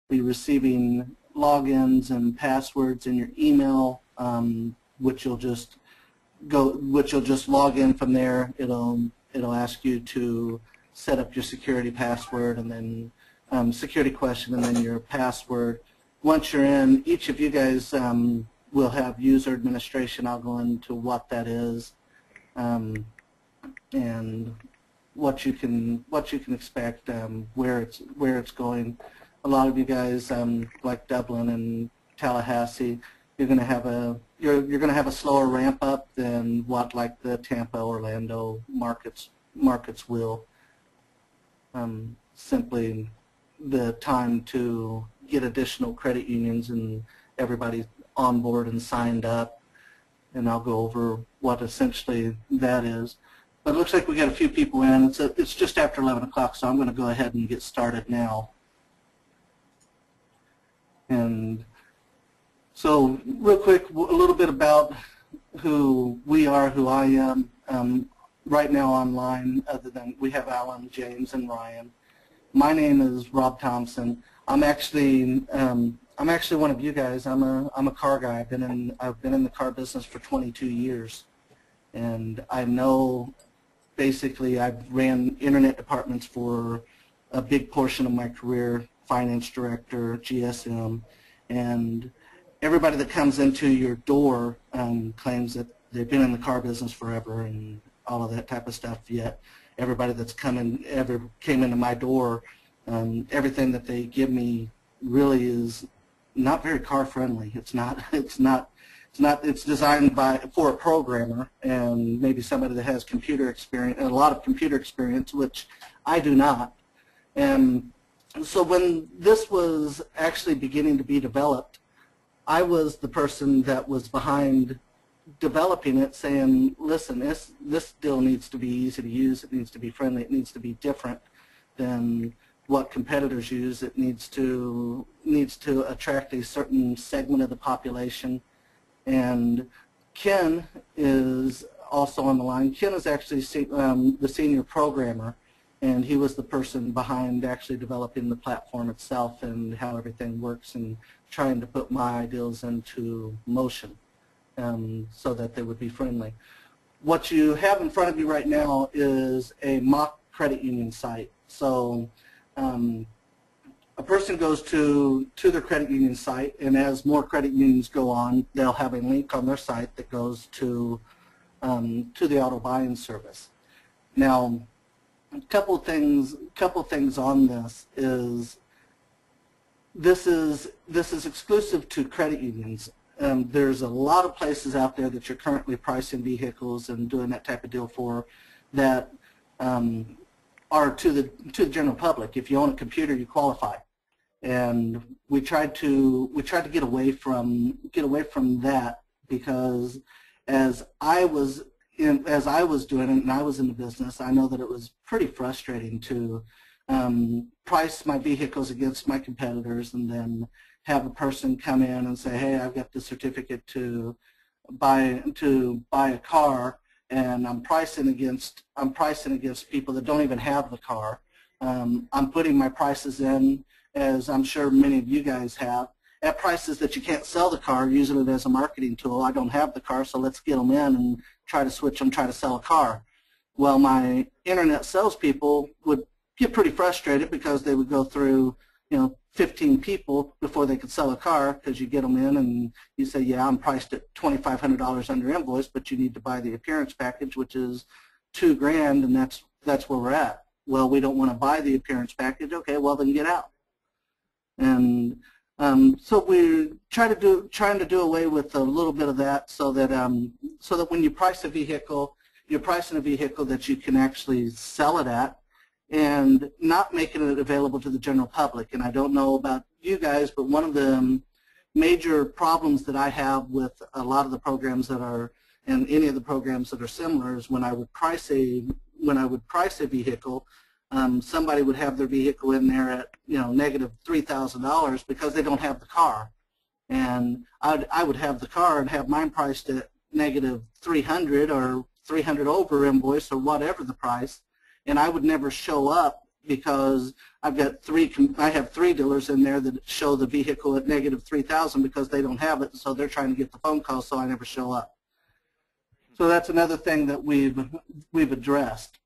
be receiving logins and passwords in your email, which you'll just log in from there. It'll ask you to set up your security password and then security question and then your password. Once you're in, each of you guys will have user administration. I'll go into what that is and what you can expect, where it's going. A lot of you guys, like Dublin and Tallahassee, you're going to have a slower ramp up than what like the Tampa, Orlando markets will. Simply the time to get additional credit unions and everybody on board and signed up, and I'll go over what essentially that is. But it looks like we got a few people in. It's just after 11 o'clock, so I'm going to go ahead and get started now. And so real quick, a little bit about who we are, who I am. Right now online, other than we have Alan, James, and Ryan. My name is Rob Thompson. I'm actually one of you guys. I'm a car guy. I've been in the car business for 22 years, and I know basically I've ran internet departments for a big portion of my career, finance director, GSM, and everybody that comes into your door claims that they've been in the car business forever and all of that type of stuff. Yet everybody that's came into my door, everything that they give me really is not very car friendly. It's designed for a programmer and maybe somebody that has computer experience, a lot of computer experience, which I do not. And so when this was actually beginning to be developed, I was the person that was behind developing it, saying, listen, this deal needs to be easy to use, it needs to be friendly, it needs to be different than what competitors use, it needs to attract a certain segment of the population. And Ken is also on the line. Ken is actually the senior programmer, and he was the person behind actually developing the platform itself and how everything works and trying to put my ideals into motion. So that they would be friendly. What you have in front of you right now is a mock credit union site. So a person goes to their credit union site, and as more credit unions go on, they'll have a link on their site that goes to the auto buying service. Now, a couple things on this is exclusive to credit unions. There's a lot of places out there that you're currently pricing vehicles and doing that type of deal for that are to the general public. If you own a computer, you qualify, and we tried to get away from that, because as I was doing it and I was in the business, I know that it was pretty frustrating to price my vehicles against my competitors and then have a person come in and say, hey, I've got the certificate to buy a car, and I'm pricing against people that don't even have the car. I'm putting my prices in, as I'm sure many of you guys have, at prices that you can't sell the car, using it as a marketing tool. I don't have the car, so let's get them in and try to switch them, try to sell a car. Well, my internet salespeople would get pretty frustrated because they would go through 15 people before they could sell a car, because you get them in and you say, yeah, I'm priced at $2,500 under invoice, but you need to buy the appearance package, which is $2,000, and that's where we're at. Well, we don't want to buy the appearance package. Okay, well then get out. And so we're trying to do away with a little bit of that, so that when you price a vehicle, you're pricing a vehicle that you can actually sell it at, and not making it available to the general public. And I don't know about you guys, but one of the major problems that I have with a lot of the programs that are, and any of the programs that are similar, is when I would price a vehicle, somebody would have their vehicle in there at negative $3,000 because they don't have the car, and I would have the car and have mine priced at negative 300 or 300 over invoice or whatever the price, and I would never show up because I have 3 dealers in there that show the vehicle at negative 3,000 because they don't have it, so they're trying to get the phone call, so I never show up. So that's another thing that we've addressed.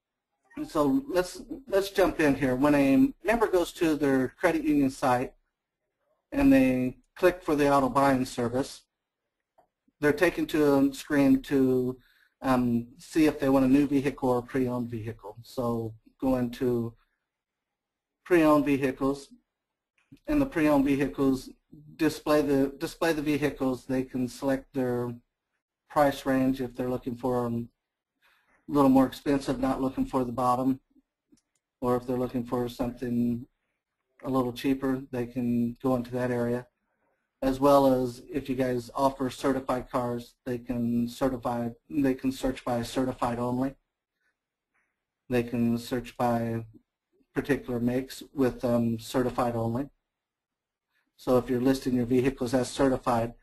And so let's jump in here. When a member goes to their credit union site and they click for the auto buying service, they're taken to a screen to see if they want a new vehicle or a pre-owned vehicle. So go into pre-owned vehicles, and the pre-owned vehicles display the vehicles. They can select their price range if they're looking for a little more expensive, not looking for the bottom, or if they're looking for something a little cheaper, they can go into that area. As well as if you guys offer certified cars, they can search by certified only. They can search by particular makes with certified only. So if you're listing your vehicles as certified,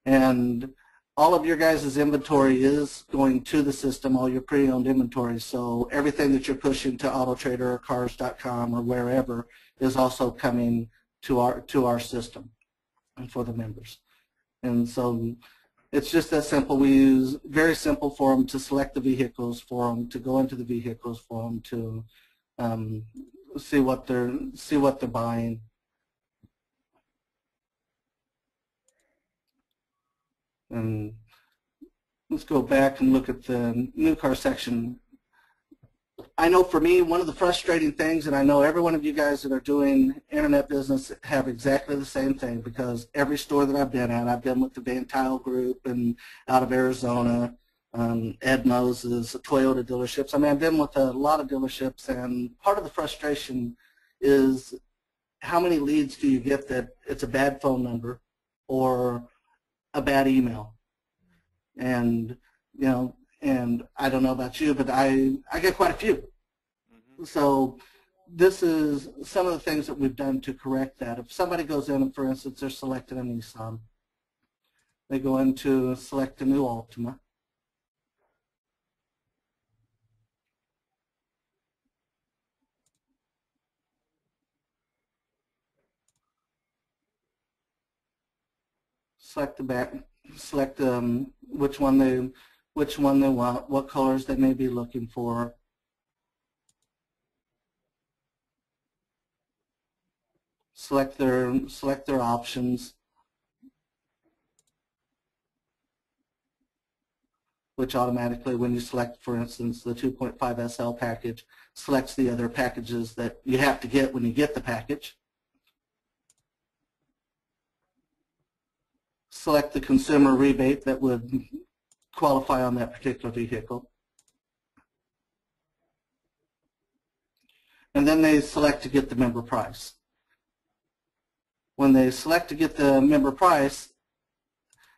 and all of your guys' inventory is going to the system, all your pre-owned inventory, so everything that you're pushing to AutoTrader or Cars.com or wherever is also coming to our system and for the members. And so it's just that simple. We use very simple for them to select the vehicles, for them to go into the vehicles, for them to see what they're buying. And let's go back and look at the new car section. I know for me, one of the frustrating things, and I know every one of you guys that are doing internet business have exactly the same thing, because every store that I've been at, I've been with the Van Tile Group and out of Arizona, Ed Moses, Toyota dealerships. I mean, I've been with a lot of dealerships, and part of the frustration is how many leads do you get that it's a bad phone number or a bad email. And and I don't know about you, but I get quite a few. Mm-hmm. So this is some of the things that we've done to correct that. If somebody goes in and, for instance, they're selecting a Nissan, they go in to select a new Altima. Select the back, select which one they want, what colors they may be looking for. Select their options, which automatically, when you select, for instance, the 2.5 SL package, selects the other packages that you have to get when you get the package. Select the consumer rebate that would qualify on that particular vehicle. And then they select to get the member price. When they select to get the member price,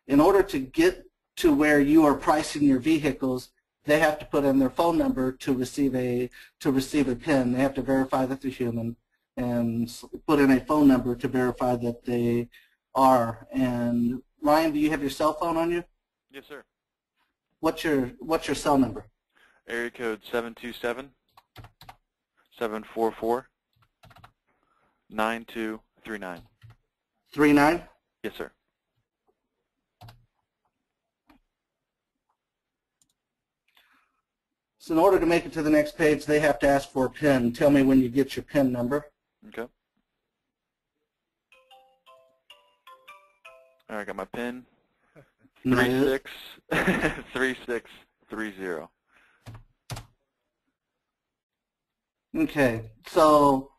in order to get to where you are pricing your vehicles, they have to put in their phone number to receive a PIN. They have to verify that they're human and put in a phone number to verify that they are. And Ryan, do you have your cell phone on you? Yes, sir. What's your cell number? Area code 727-744-9239. 39? Yes, sir. So in order to make it to the next page, they have to ask for a PIN. Tell me when you get your PIN number. Okay. All right, I got my PIN. 363630. Okay, so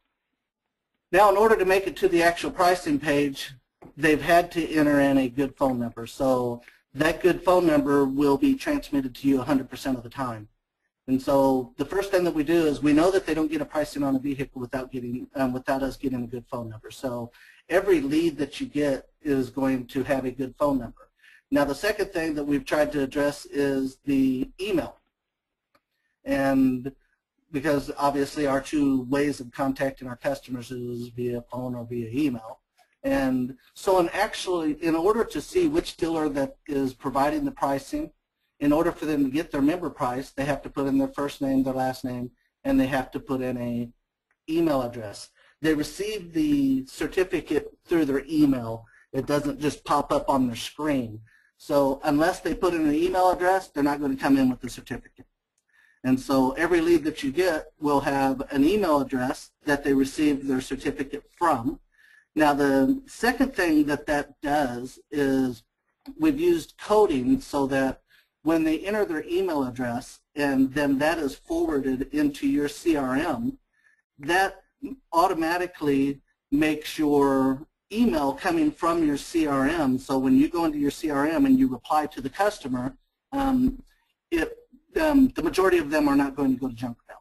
now in order to make it to the actual pricing page, they've had to enter in a good phone number. So that good phone number will be transmitted to you 100% of the time. And so the first thing that we do is we know that they don't get a pricing on a vehicle without us getting a good phone number. So every lead that you get is going to have a good phone number. Now the second thing that we've tried to address is the email. And because obviously our two ways of contacting our customers is via phone or via email. And so in order to see which dealer that is providing the pricing, in order for them to get their member price, they have to put in their first name, their last name, and they have to put in email address. They receive the certificate through their email. It doesn't just pop up on their screen. So unless they put in an email address, they're not going to come in with the certificate. And so every lead that you get will have an email address that they received their certificate from. Now the second thing that that does is we've used coding so that when they enter their email address and then that is forwarded into your CRM, that automatically makes your email coming from your CRM. So when you go into your CRM and you reply to the customer, the majority of them are not going to go to junk mail.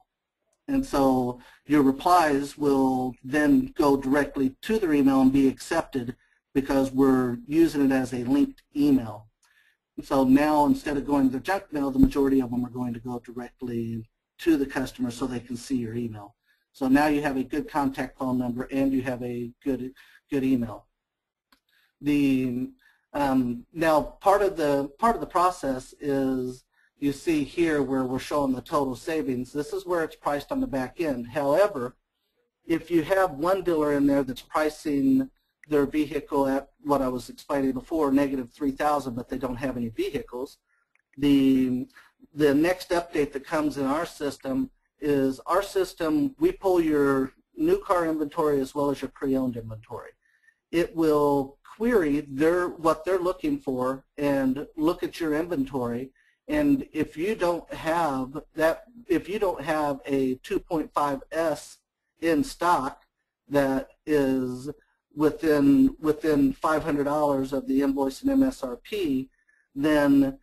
And so your replies will then go directly to their email and be accepted because we're using it as a linked email. So now instead of going to the junk mail, the majority of them are going to go directly to the customer so they can see your email. So now you have a good contact phone number and you have a good email. Now part of the process is you see here where we're showing the total savings. This is where it's priced on the back end. However, if you have one dealer in there that's pricing their vehicle at what I was explaining before, negative 3,000, but they don't have any vehicles, the next update that comes in our system is our system, we pull your new car inventory as well as your pre-owned inventory. It will query what they're looking for and look at your inventory, and if you don't have a 2.5S in stock that is within $500 of the invoice and MSRP, then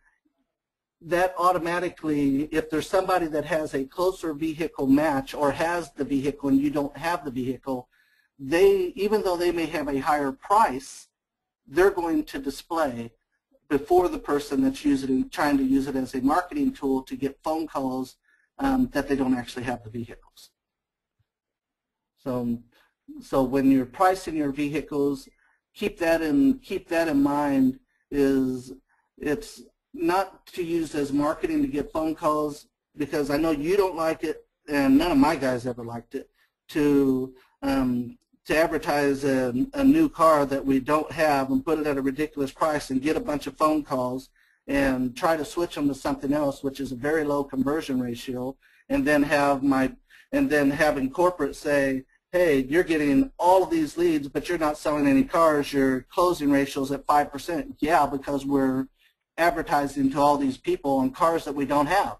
that automatically, if there's somebody that has a closer vehicle match or has the vehicle and you don't have the vehicle, even though they may have a higher price, they're going to display before the person that's trying to use it as a marketing tool to get phone calls that they don't actually have the vehicles. So when you're pricing your vehicles, keep that in mind. It's not to use as marketing to get phone calls, because I know you don't like it, and none of my guys ever liked it, to advertise a new car that we don't have and put it at a ridiculous price and get a bunch of phone calls and try to switch them to something else, which is a very low conversion ratio, and then having corporate say, hey, you're getting all of these leads, but you're not selling any cars. Your closing ratio is at 5%. Yeah, because we're advertising to all these people on cars that we don't have.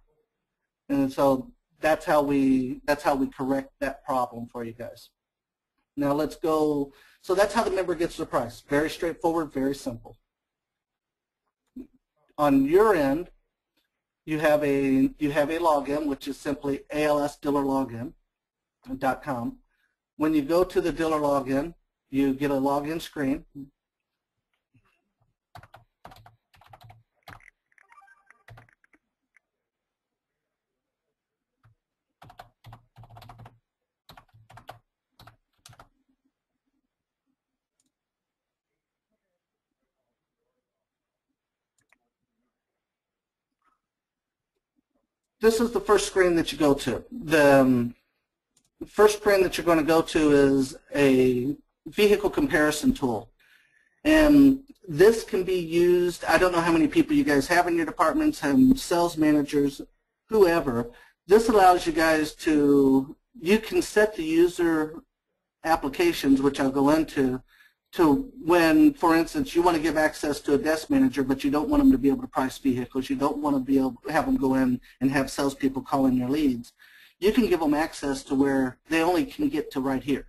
And so that's how we correct that problem for you guys. Now let's go. So that's how the member gets the price. Very straightforward, very simple. On your end, you have a login, which is simply alsdealerlogin.com. When you go to the dealer login, you get a login screen. This is the first screen that you go to. The first screen that you're going to go to is a vehicle comparison tool. And this can be used, I don't know how many people you guys have in your departments, sales managers, whoever. This allows you guys you can set the user applications, which I'll go into, to when, for instance, you want to give access to a desk manager, but you don't want them to be able to price vehicles. You don't want to be able to have them go in and have salespeople calling your leads. You can give them access to where they only can get to right here.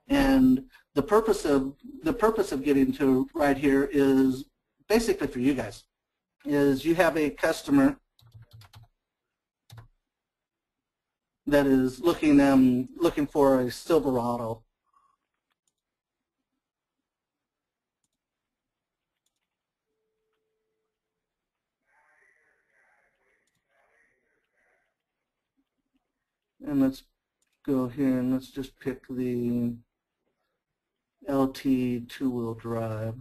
And the purpose of getting to right here is basically for you guys. Is you have a customer that is looking for a Silverado. And let's go here and let's just pick the LT two-wheel drive.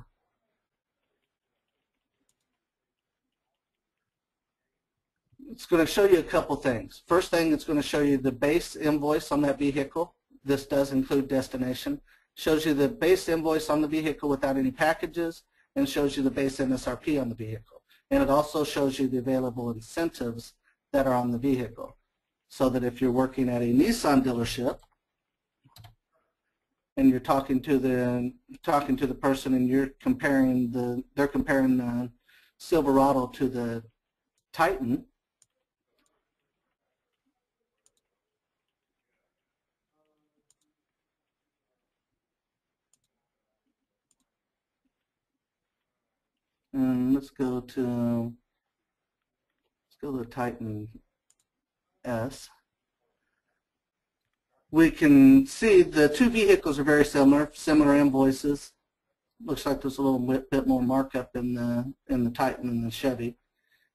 It's going to show you a couple things. First thing, it's going to show you the base invoice on that vehicle. This does include destination. Shows you the base invoice on the vehicle without any packages, and shows you the base MSRP on the vehicle. And it also shows you the available incentives that are on the vehicle. So that if you're working at a Nissan dealership and you're talking to the person and they're comparing the Silverado to the Titan, and let's go to the Titan S. We can see the two vehicles are very similar invoices. Looks like there's a little bit more markup in the Titan and the Chevy,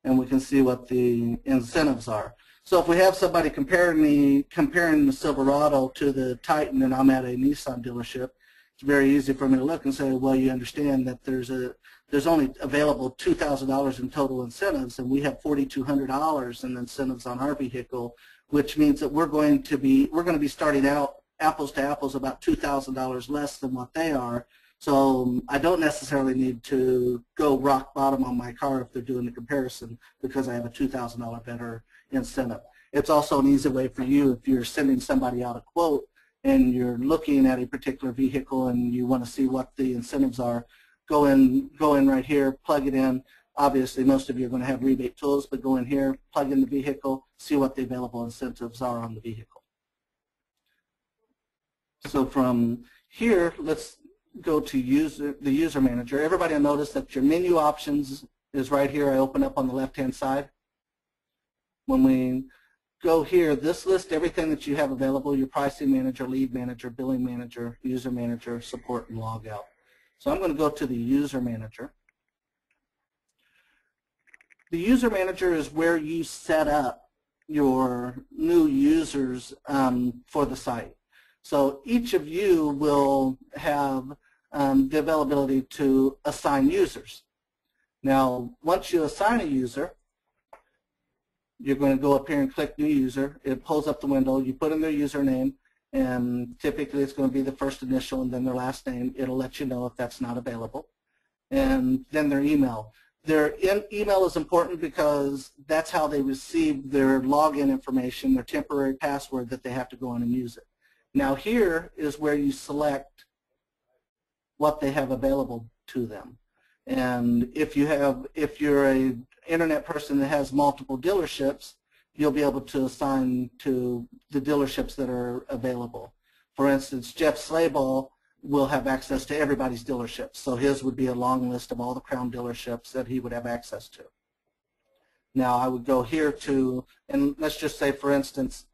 and we can see what the incentives are. So if we have somebody comparing the Silverado to the Titan, and I'm at a Nissan dealership, it's very easy for me to look and say, well, you understand that there's only available $2,000 in total incentives, and we have $4,200 in incentives on our vehicle, which means that we're going to be starting out apples to apples about $2,000 less than what they are. So I don't necessarily need to go rock bottom on my car if they're doing the comparison, because I have a $2,000 better incentive. It's also an easy way for you, if you're sending somebody out a quote and you're looking at a particular vehicle and you want to see what the incentives are, go in right here, plug it in. Obviously, most of you are going to have rebate tools, but go in here, plug in the vehicle, see what the available incentives are on the vehicle. So from here, let's go to the user manager. Everybody will notice that your menu options is right here. I open up on the left-hand side. When we go here, this lists everything that you have available: your pricing manager, lead manager, billing manager, user manager, support, and log out. So I'm going to go to the user manager. The user manager is where you set up your new users for the site. So each of you will have the availability to assign users. Now, once you assign a user, you're going to go up here and click New User. It pulls up the window. You put in their username, and typically it's going to be the first initial and then their last name. It'll let you know if that's not available. And then their email. Their email is important because that's how they receive their login information, their temporary password that they have to go in and use it. Now here is where you select what they have available to them. And if you're a internet person that has multiple dealerships, you'll be able to assign to the dealerships that are available. For instance, Jeff Slayball will have access to everybody's dealerships. So his would be a long list of all the Crown dealerships that he would have access to. Now I would go here to, and let's just say, for instance,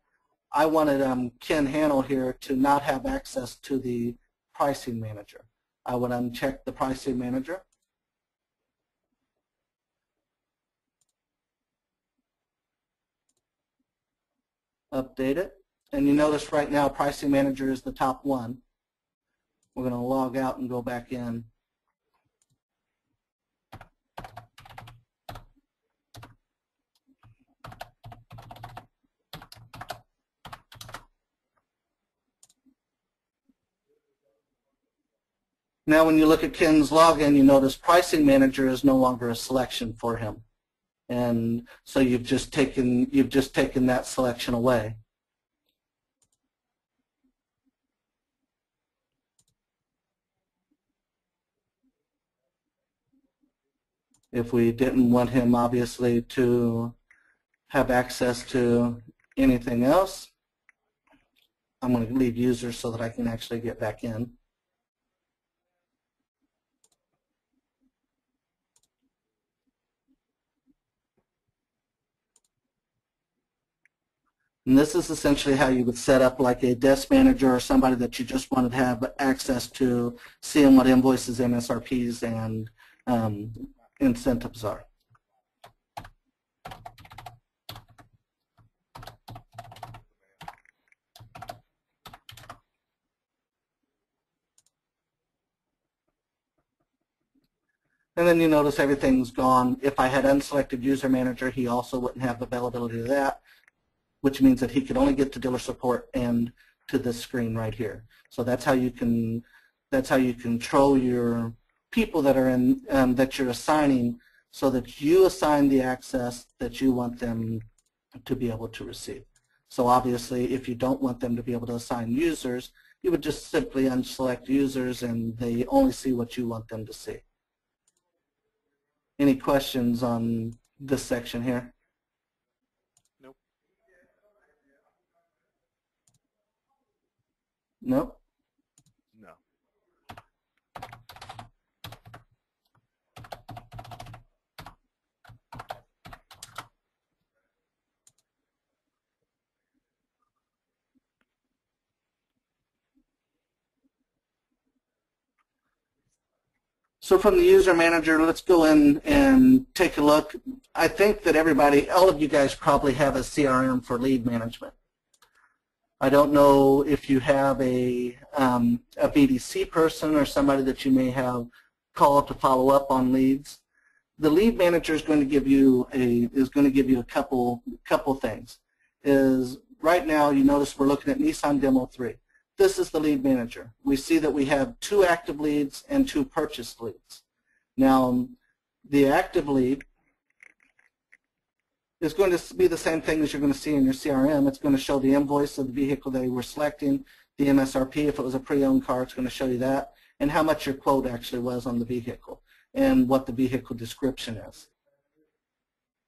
I wanted Ken Hannell here to not have access to the pricing manager. I would uncheck the pricing manager. Update it. And you notice right now pricing manager is the top one. We're going to log out and go back in. Now when you look at Ken's login, you notice pricing manager is no longer a selection for him. And so you've just taken that selection away. If we didn't want him, obviously, to have access to anything else, I'm going to leave users so that I can actually get back in. And this is essentially how you would set up like a desk manager or somebody that you just wanted to have access to seeing what invoices, MSRPs, and incentives are. And then you notice everything's gone. If I had unselected user manager, he also wouldn't have availability to that, which means that he could only get to dealer support and to this screen right here. So that's how you control your people that are in that you're assigning, so that you assign the access that you want them to be able to receive. So obviously, if you don't want them to be able to assign users, you would just simply unselect users and they only see what you want them to see. Any questions on this section here? Nope. Nope. No. So from the user manager, let's go in and take a look. I think that everybody, all of you guys probably have a CRM for lead management. I don't know if you have a BDC person or somebody that you may have called to follow up on leads. The lead manager is going to give you a couple things. Right now, you notice we're looking at Nissan Demo 3. This is the lead manager. We see that we have 2 active leads and 2 purchased leads. Now, the active lead is going to be the same thing as you're going to see in your CRM. It's going to show the invoice of the vehicle they were selecting, the MSRP. If it was a pre-owned car, it's going to show you that, and how much your quote actually was on the vehicle, and what the vehicle description is.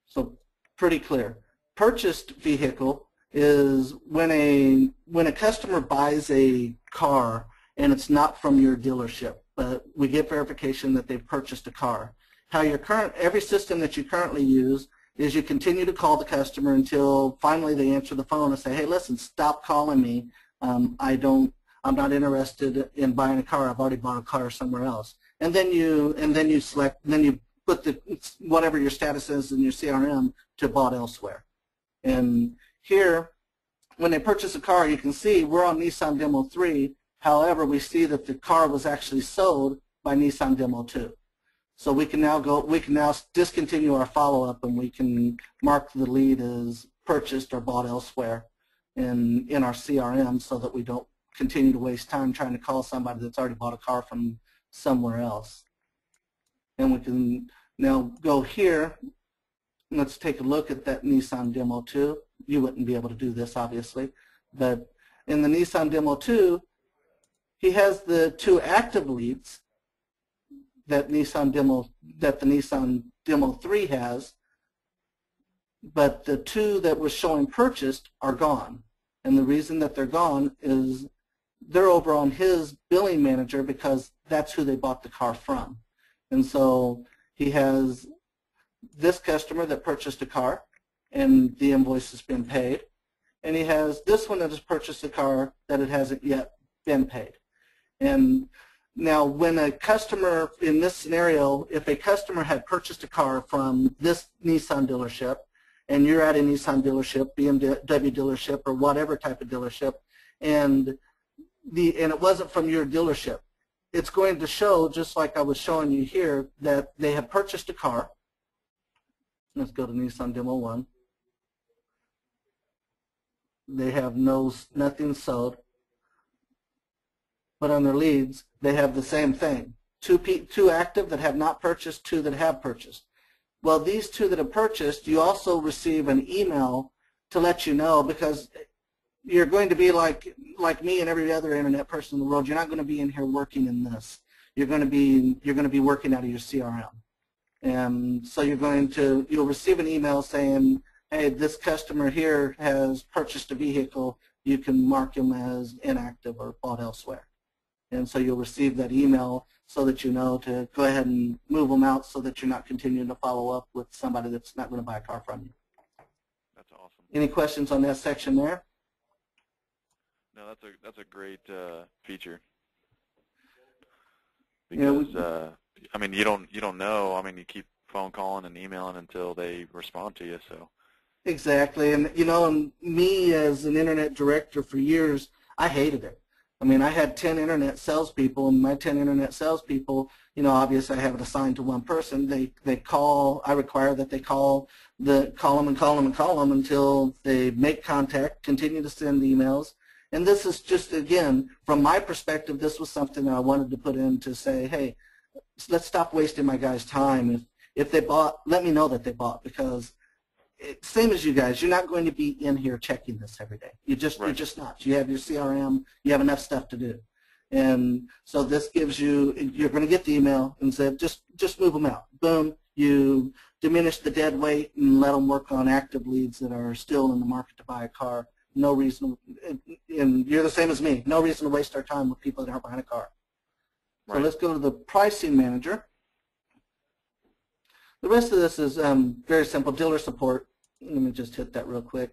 So pretty clear. Purchased vehicle is when a customer buys a car and it's not from your dealership, but we get verification that they've purchased a car. How every system that you currently use is you continue to call the customer until finally they answer the phone and say, hey, listen, stop calling me. I'm not interested in buying a car. I've already bought a car somewhere else. And then you put whatever your status is in your CRM to bought elsewhere. And here, when they purchase a car, you can see we're on Nissan Demo 3. However, we see that the car was actually sold by Nissan Demo 2. So we can now discontinue our follow-up, and we can mark the lead as purchased or bought elsewhere in our CRM, so that we don't continue to waste time trying to call somebody that's already bought a car from somewhere else. And we can now go here. Let's take a look at that Nissan Demo 2. You wouldn't be able to do this, obviously, but in the Nissan Demo 2, he has the 2 active leads that the Nissan Demo 3 has, but the 2 that were showing purchased are gone. And the reason that they're gone is they're over on his billing manager, because that's who they bought the car from. And so he has this customer that purchased a car, and the invoice has been paid. And he has this one that has purchased a car that it hasn't yet been paid. And now when a customer, in this scenario, if a customer had purchased a car from this Nissan dealership, and you're at a Nissan dealership, BMW dealership, or whatever type of dealership, and it wasn't from your dealership, it's going to show, just like I was showing you here, that they have purchased a car. Let's go to Nissan Demo 1. They have nothing sold. But on their leads, they have the same thing. 2 active that have not purchased, 2 that have purchased. Well, these 2 that have purchased, you also receive an email to let you know, because you're going to be like me and every other internet person in the world. You're not going to be in here working in this. You're going to be working out of your CRM. And so you'll receive an email saying, hey, this customer here has purchased a vehicle. You can mark him as inactive or bought elsewhere. And so you'll receive that email so that you know to go ahead and move them out, so that you're not continuing to follow up with somebody that's not going to buy a car from you. That's awesome. Any questions on that section there? No, that's a great feature. Yeah, Because I mean, you don't know. I mean, you keep phone calling and emailing until they respond to you. So exactly. And and me as an internet director for years, I hated it. I mean, I had 10 internet salespeople, and my 10 internet salespeople, obviously I have it assigned to one person. They call. I require that they call them until they make contact, continue to send emails, And this is just, again, from my perspective, this was something that I wanted to put in to say, hey, let's stop wasting my guys' time. If they bought, let me know that they bought, because same as you guys, you're not going to be in here checking this every day. You're just not. You have your CRM. You have enough stuff to do. And so this gives you, you're going to get the email and say, just move them out. Boom. You diminish the dead weight and let them work on active leads that are still in the market to buy a car. No reason, and you're the same as me, no reason to waste our time with people that aren't buying a car. Right. So let's go to the pricing manager. The rest of this is very simple. Dealer support. Let me just hit that real quick.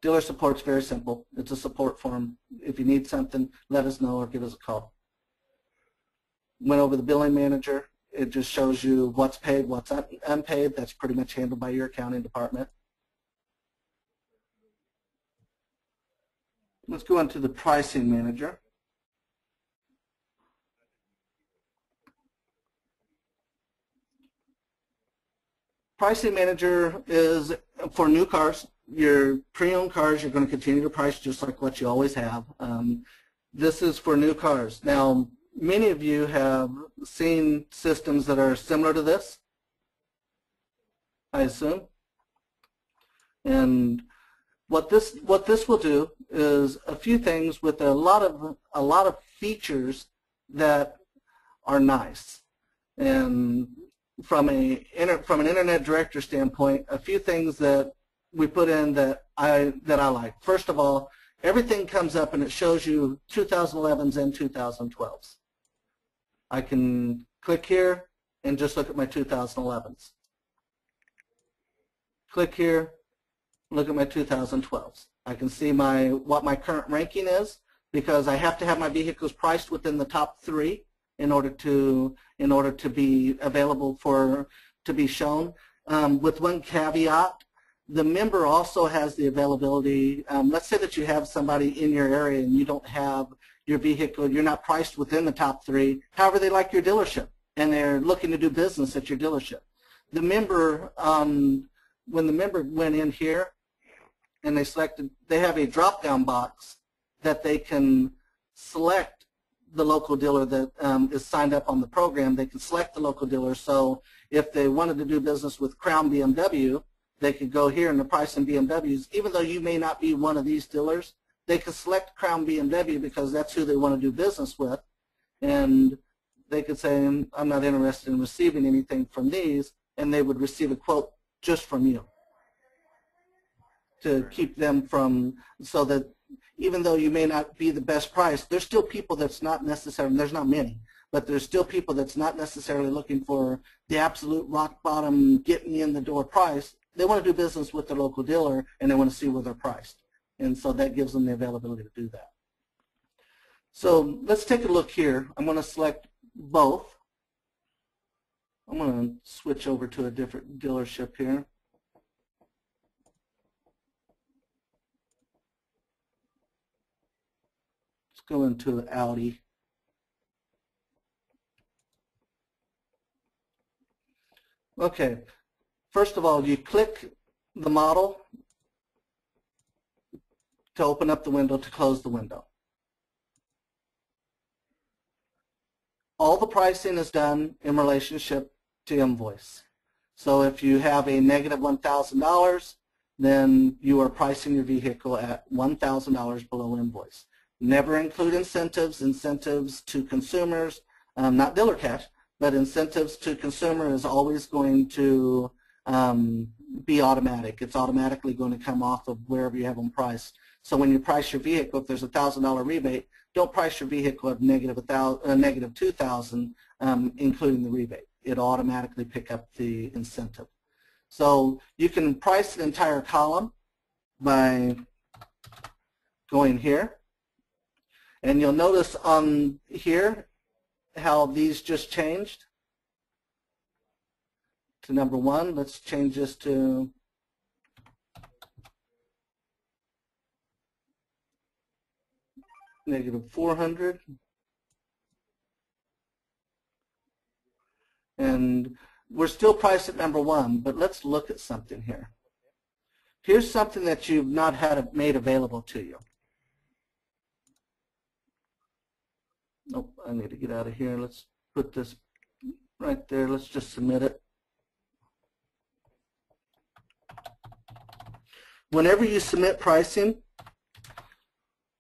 Dealer support's very simple. It's a support form. If you need something, let us know or give us a call. Went over the billing manager. It just shows you what's paid, what's unpaid. That's pretty much handled by your accounting department. Let's go into the pricing manager. Pricing manager is for new cars. Your pre-owned cars, you're going to continue to price just like what you always have. This is for new cars. Now, many of you have seen systems that are similar to this, I assume. And what this will do is a few things with a lot of features that are nice. And from an internet director standpoint, a few things that we put in that I like. First of all, everything comes up and it shows you 2011s and 2012s. I can click here and just look at my 2011s. Click here, look at my 2012s. I can see what my current ranking is, because I have to have my vehicles priced within the top 3 in order to be available to be shown. With one caveat, the member also has the availability. Let's say that you have somebody in your area and you don't have your vehicle, you're not priced within the top 3. However, they like your dealership and they're looking to do business at your dealership. The member, when the member went in here and they have a drop-down box that they can select the local dealer that is signed up on the program. They can select the local dealer. So if they wanted to do business with Crown BMW, they could go here in the price in BMWs. Even though you may not be one of these dealers, they could select Crown BMW because that's who they want to do business with. And they could say, I'm not interested in receiving anything from these, and they would receive a quote just from you to keep them from, so that even though you may not be the best price, there's still people that's not necessarily, and there's not many, but there's still people that's not necessarily looking for the absolute rock bottom, get me in the door price. They want to do business with their local dealer, and they want to see where they're priced. And so that gives them the availability to do that. So let's take a look here. I'm going to select both. I'm going to switch over to a different dealership here. Let's go into Audi. Okay. First of all, you click the model to open up the window, to close the window. All the pricing is done in relationship to invoice. So if you have a negative $1,000, then you are pricing your vehicle at $1,000 below invoice. Never include incentives to consumers, not dealer cash, but incentives to consumer is always going to be automatic. It's automatically going to come off of wherever you have them priced. So when you price your vehicle, if there's a $1,000 rebate, don't price your vehicle at negative $2,000, including the rebate. It'll automatically pick up the incentive. So you can price an entire column by going here. And you'll notice on here how these just changed to number 1. Let's change this to negative 400. And we're still priced at number 1, but let's look at something here. Here's something that you've not had made available to you. Nope, I need to get out of here. Let's put this right there. Let's just submit it. Whenever you submit pricing,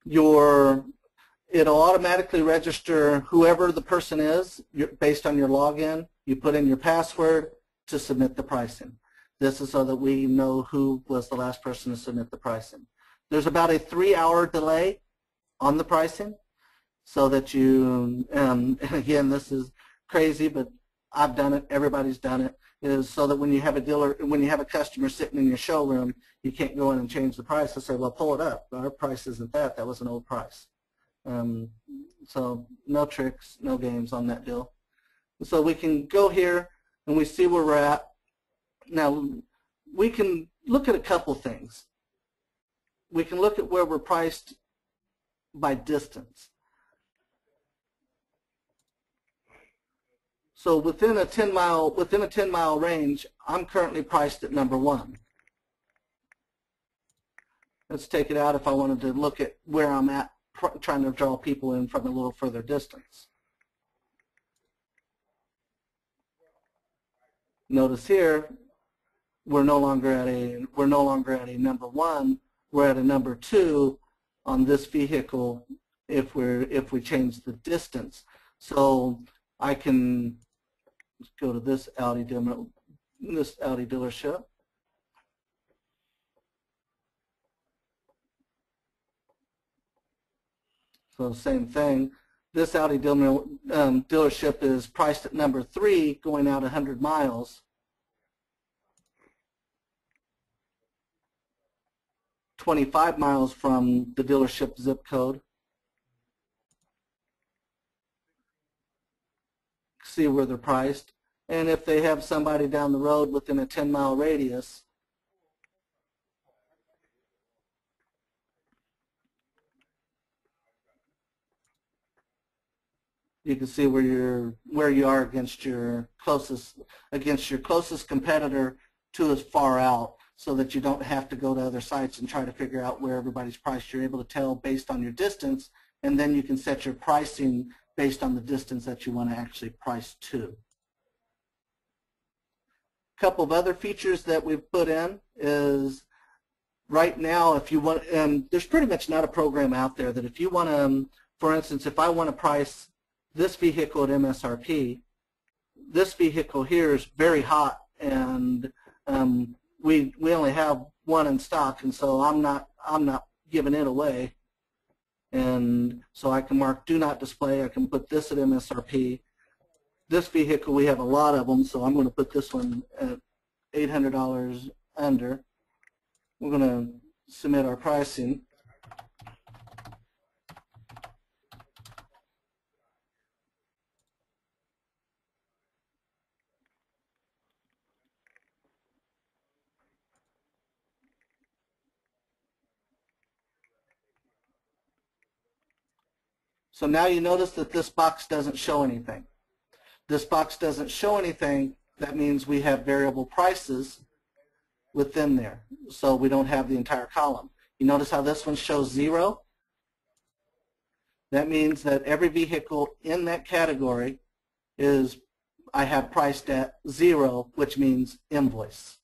it'll automatically register whoever the person is based on your login. You put in your password to submit the pricing. This is so that we know who was the last person to submit the pricing. There's about a 3-hour delay on the pricing, so that you, and again, this is crazy, but I've done it, everybody's done it, is so that when you have a customer sitting in your showroom, you can't go in and change the price and say, well, pull it up. Our price isn't that was an old price. So no tricks, no games on that deal. So we can go here and we see where we're at. Now, we can look at a couple things. We can look at where we're priced by distance. So within a 10-mile range, I'm currently priced at number 1. Let's take it out if I wanted to look at where I'm at, trying to draw people in from a little further distance. Notice here, we're no longer at a number 1. We're at a number 2 on this vehicle if we change the distance. So I can go to this Audi dealership. So same thing. This Audi dealership is priced at number 3, going out 100 miles. 25 miles from the dealership zip code. See where they're priced. And if they have somebody down the road within a 10-mile radius, you can see where you are against your closest competitor to as far out, so that you don't have to go to other sites and try to figure out where everybody's priced. You're able to tell based on your distance, and then you can set your pricing based on the distance that you want to actually price to. A couple of other features that we've put in is right now, if you want, there's pretty much not a program out there that if you want to, for instance, if I want to price this vehicle at MSRP, this vehicle here is very hot, and we only have one in stock, and so I'm not giving it away. And so I can mark do not display. I can put this at MSRP. This vehicle, we have a lot of them, so I'm going to put this one at $800 under. We're going to submit our pricing. So now you notice that this box doesn't show anything. This box doesn't show anything. That means we have variable prices within there. So we don't have the entire column. You notice how this one shows 0? That means that every vehicle in that category I have priced at 0, which means invoice.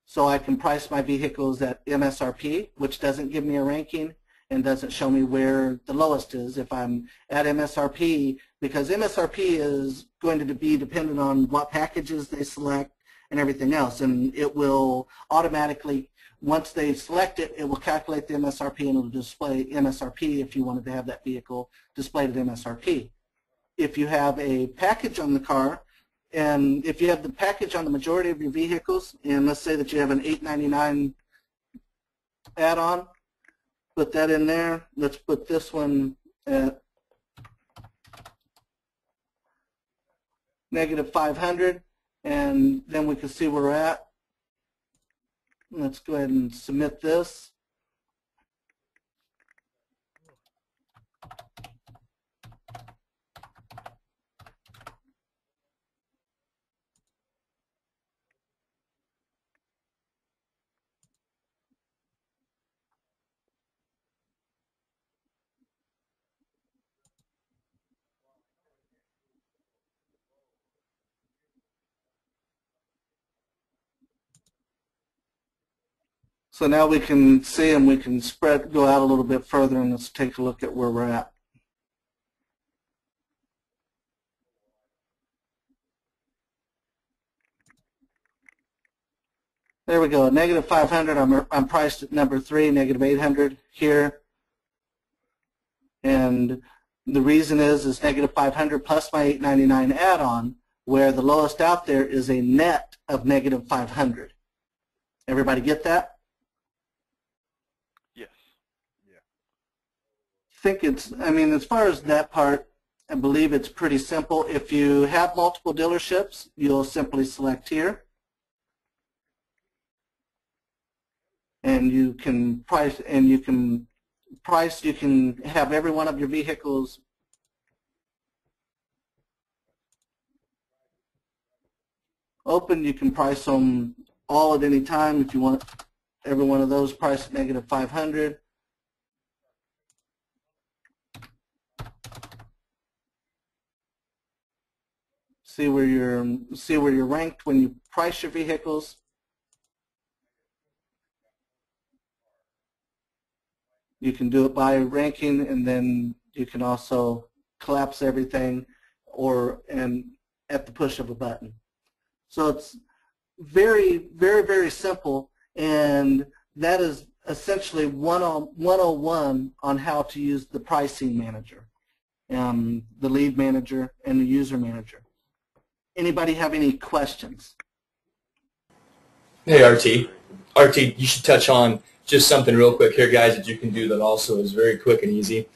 So I can price my vehicles at MSRP, which doesn't give me a ranking and doesn't show me where the lowest is if I'm at MSRP, because MSRP is going to be dependent on what packages they select and everything else, and it will automatically, once they select it, it will calculate the MSRP and it will display MSRP if you wanted to have that vehicle displayed at MSRP. If you have a package on the car, and if you have the package on the majority of your vehicles, and let's say that you have an $8.99 add-on, put that in there. Let's put this one at -500, and then we can see where we're at. Let's go ahead and submit this. So now we can see and we can go out a little bit further, and let's take a look at where we're at. There we go, negative 500. I'm priced at number 3, negative 800 here. And the reason is negative 500 plus my 899 add-on, where the lowest out there is a net of negative 500. Everybody get that? Yes. Yeah. I mean, as far as that part, I believe it's pretty simple. If you have multiple dealerships, you'll simply select here. And you can price, you can have every one of your vehicles open. You can price them all at any time if you want every one of those priced at negative 500. See where you're ranked when you price your vehicles. You can do it by ranking, and then you can also collapse everything and at the push of a button. So it's very, very, very simple, and that is essentially 101 on how to use the pricing manager, the lead manager, and the user manager. Anybody have any questions? Hey, RT. RT, you should touch on just something real quick here, guys, that you can do that also is very quick and easy.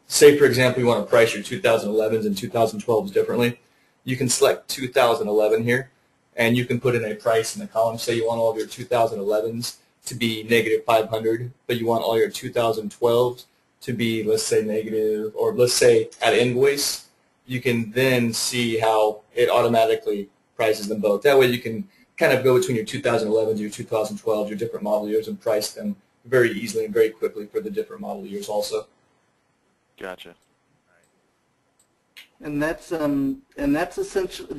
Say, for example, you want to price your 2011s and 2012s differently. You can select 2011 here, and you can put in a price in the column. Say you want all of your 2011s to be negative 500, but you want all your 2012s to be, let's say, negative, or let's say at invoice. You can then see how it automatically prices them both. That way you can kind of go between your 2011s, your 2012s, your different model years, and price them very easily and very quickly for the different model years also. Gotcha. And that's essentially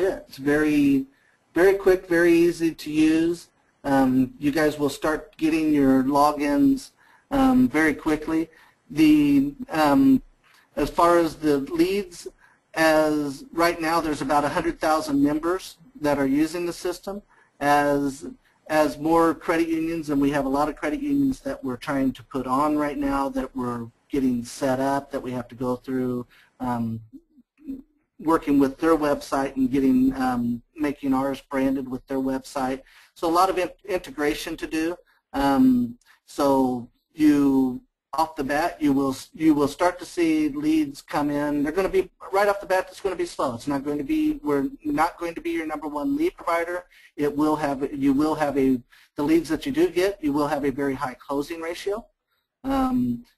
it. It's very, very quick, very easy to use. You guys will start getting your logins very quickly. As far as the leads, as right now there's about 100,000 members that are using the system. As more credit unions, and we have a lot of credit unions that we're trying to put on right now, that we're getting set up, that we have to go through working with their website and getting making ours branded with their website. So a lot of integration to do. So off the bat, you will start to see leads come in. They're going to be right off the bat. It's going to be slow. It's not going to be. We're not going to be your number one lead provider. You will have the leads that you do get. You will have a very high closing ratio.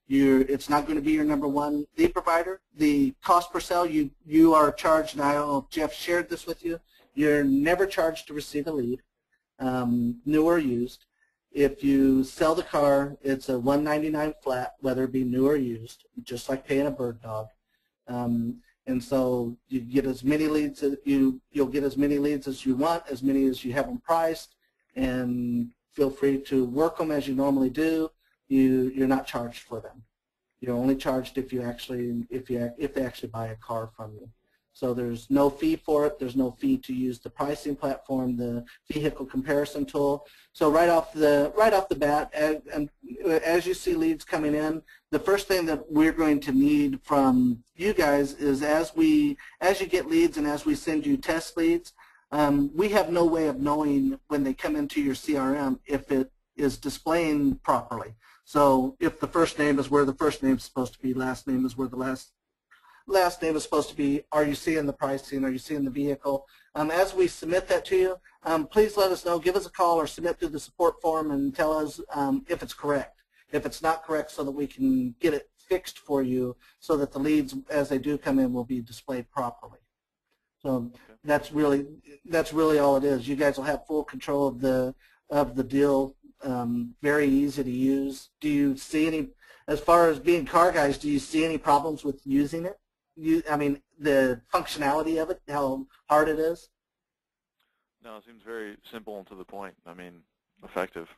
It's not going to be your number one lead provider. The cost per sale you are charged. And I don't know if Jeff shared this with you. You're never charged to receive a lead, new or used. If you sell the car, it's a $199 flat, whether it be new or used, just like paying a bird dog. And so you get as many leads you'll get as many leads as you want, as many as you have them priced, and feel free to work them as you normally do. You're not charged for them. You're only charged if they actually buy a car from you. So there's no fee for it. There's no fee to use the pricing platform, the vehicle comparison tool. So right off the bat, as you see leads coming in, the first thing that we're going to need from you guys is as you get leads and as we send you test leads, we have no way of knowing when they come into your CRM if it is displaying properly. So if the first name is where the first name is supposed to be, last name is where the last name is supposed to be, are you seeing the pricing, are you seeing the vehicle? As we submit that to you, please let us know, give us a call or submit through the support form and tell us if it's correct. If it's not correct, so that we can get it fixed for you so that the leads, as they do come in, will be displayed properly. So that's really all it is. You guys will have full control of the deal, very easy to use. Do you see any, as far as being car guys, do you see any problems with using it? I mean, the functionality of it, how hard it is? No, it seems very simple and to the point. I mean, effective.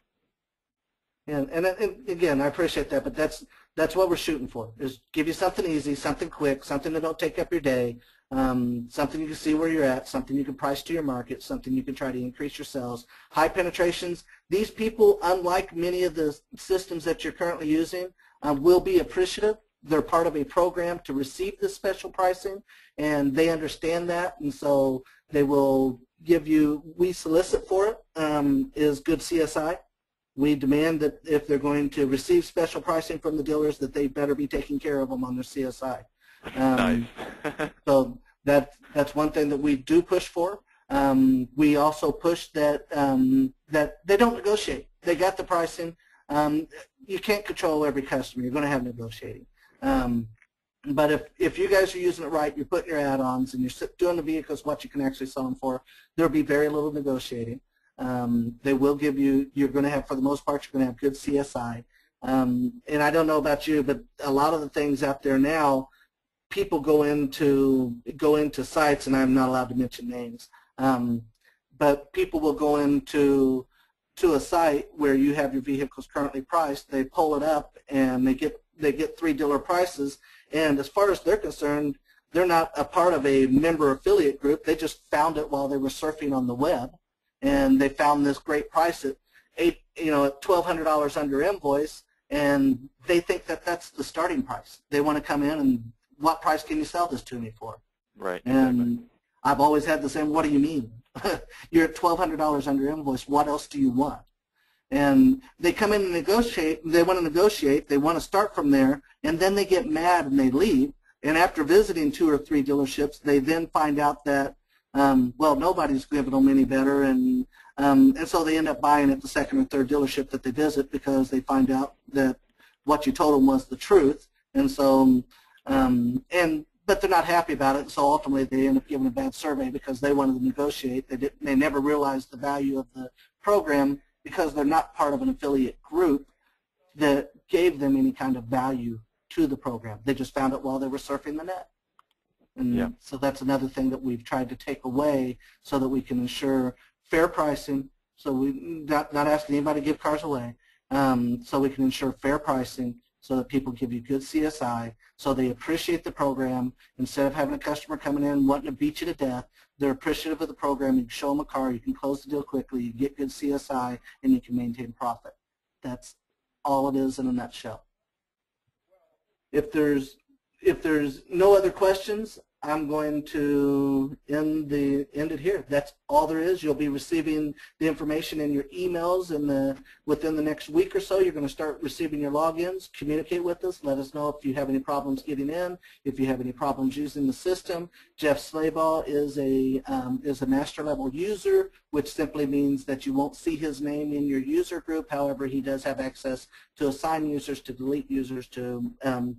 And again, I appreciate that, but that's what we're shooting for, is give you something easy, something quick, something that don't take up your day, something you can see where you're at, something you can price to your market, something you can try to increase your sales. High penetrations, these people, unlike many of the systems that you're currently using, will be appreciative. They're part of a program to receive this special pricing, and they understand that, and so they will give you, we solicit for it, is good CSI. We demand that if they're going to receive special pricing from the dealers, that they better be taking care of them on their CSI. Nice. So that's one thing that we do push for. We also push that that they don't negotiate. They got the pricing. You can't control every customer. You're going to have negotiating. But if you guys are using it right, you're putting your add-ons and you're doing the vehicles what you can actually sell them for, there'll be very little negotiating. They will give you, you're going to have, for the most part, you're going to have good CSI. And I don't know about you, but a lot of the things out there now, people go into sites, and I'm not allowed to mention names, but people will go into a site where you have your vehicles currently priced. They pull it up, and they get 3 dealer prices, and as far as they're concerned, they're not a part of a member affiliate group. They just found it while they were surfing on the web, and they found this great price at at $1,200 under invoice, and they think that that's the starting price. They want to come in and, what price can you sell this to me for? Right. And exactly. I've always had the same, what do you mean? You're at $1,200 under invoice. What else do you want? And they come in and negotiate. They want to negotiate. They want to start from there, and then they get mad and they leave. And after visiting 2 or 3 dealerships, they then find out that, well, nobody's giving them any better, and so they end up buying at the 2nd or 3rd dealership that they visit, because they find out that what you told them was the truth. And so, but they're not happy about it, so ultimately they end up giving a bad survey because they wanted to negotiate. They never realized the value of the program, because they're not part of an affiliate group that gave them any kind of value to the program. They just found it while they were surfing the net. And so that's another thing that we've tried to take away, so that we can ensure fair pricing, so we not asking anybody to give cars away, so we can ensure fair pricing, so that people give you good CSI, so they appreciate the program. Instead of having a customer coming in wanting to beat you to death, they're appreciative of the program. You can show them a car, you can close the deal quickly, you get good CSI, and you can maintain profit. That's all it is in a nutshell. If there's no other questions, I'm going to end it here. That's all there is. You'll be receiving the information in your emails, and within the next week or so, you're going to start receiving your logins. Communicate with us. Let us know if you have any problems getting in, if you have any problems using the system. Jeff Slabaugh is a master level user, which simply means that you won't see his name in your user group. However, he does have access to assign users, to delete users, to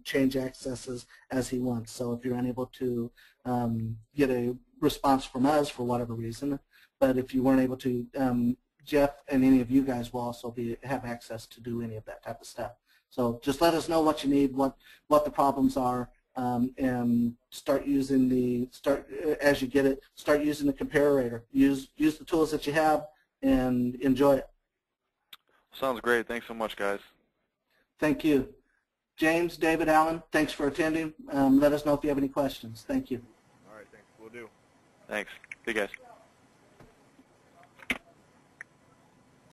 change accesses as he wants. So if you're unable to get a response from us for whatever reason, but if you weren't able to, Jeff and any of you guys will also have access to do any of that type of stuff. So just let us know what you need, what the problems are, and start using as you get it, start using the comparator. Use the tools that you have and enjoy it. Sounds great. Thanks so much, guys. Thank you. James, David, Allen, thanks for attending. Let us know if you have any questions. Thank you. All right, thanks. We'll do. Thanks. See you guys.